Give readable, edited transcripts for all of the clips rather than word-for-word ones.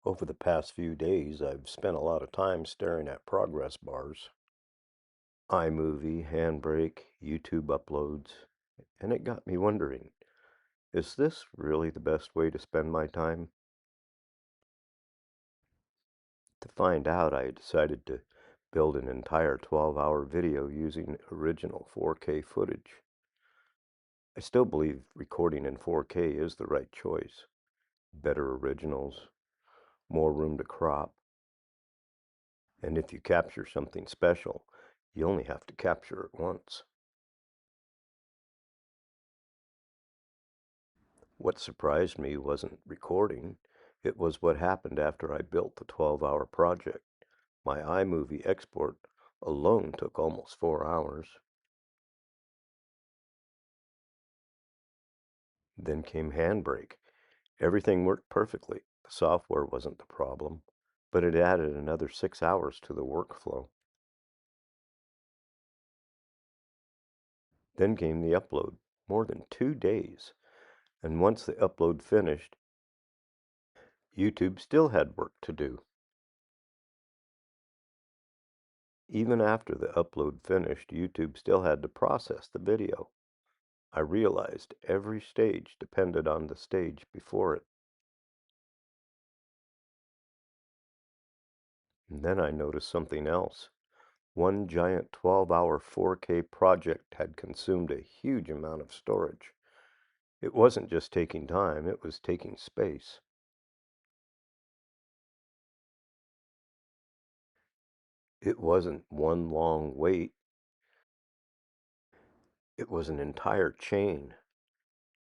Over the past few days, I've spent a lot of time staring at progress bars, iMovie, HandBrake, YouTube uploads, and it got me wondering, is this really the best way to spend my time? To find out, I decided to build an entire 12-hour video using original 4K footage. I still believe recording in 4K is the right choice. Better originals, more room to crop, and if you capture something special, you only have to capture it once. What surprised me wasn't recording, it was what happened after I built the 12-hour project. My iMovie export alone took almost 4 hours. Then came HandBrake. Everything worked perfectly. The software wasn't the problem, but it added another 6 hours to the workflow. Then came the upload, more than 2 days. And once the upload finished, YouTube still had work to do. Even after the upload finished, YouTube still had to process the video. I realized every stage depended on the stage before it. And then I noticed something else. One giant 12-hour 4K project had consumed a huge amount of storage. It wasn't just taking time, it was taking space. It wasn't one long wait, it was an entire chain.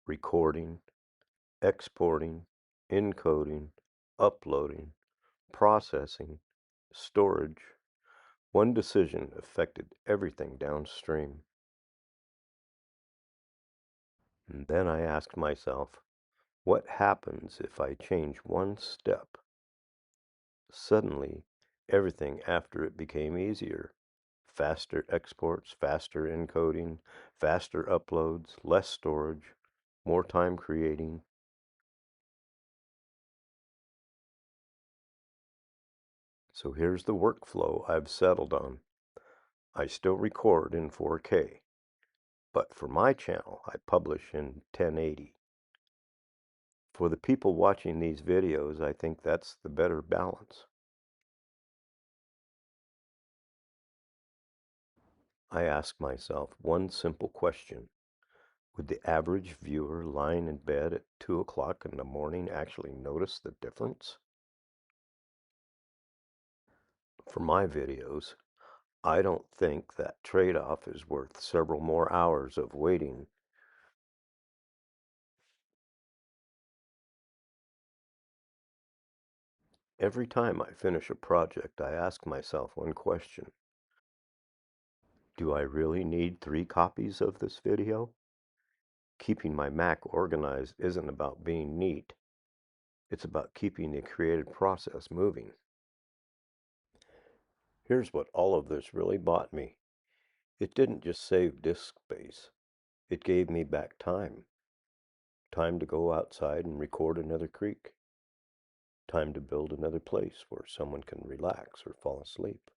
Recording, exporting, encoding, uploading, processing, storage. One decision affected everything downstream. And then I asked myself, what happens if I change one step? Suddenly, everything after it became easier. Faster exports, faster encoding, faster uploads, less storage, more time creating. So here's the workflow I've settled on. I still record in 4K, but for my channel, I publish in 1080. For the people watching these videos, I think that's the better balance. I ask myself one simple question. Would the average viewer lying in bed at 2 o'clock in the morning actually notice the difference? For my videos, I don't think that trade-off is worth several more hours of waiting. Every time I finish a project, I ask myself one question. Do I really need 3 copies of this video? Keeping my Mac organized isn't about being neat. It's about keeping the creative process moving. Here's what all of this really bought me. It didn't just save disk space. It gave me back time. Time to go outside and record another creek. Time to build another place where someone can relax or fall asleep.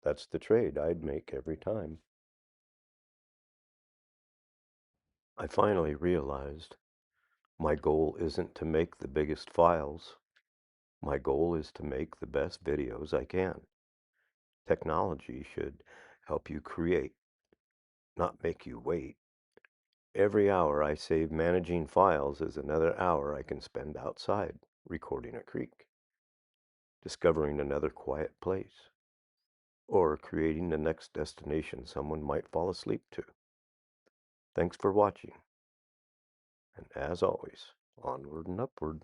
That's the trade I'd make every time. I finally realized my goal isn't to make the biggest files. My goal is to make the best videos I can. Technology should help you create, not make you wait. Every hour I save managing files is another hour I can spend outside recording a creek, discovering another quiet place, or creating the next destination someone might fall asleep to. Thanks for watching, and as always, onward and upward.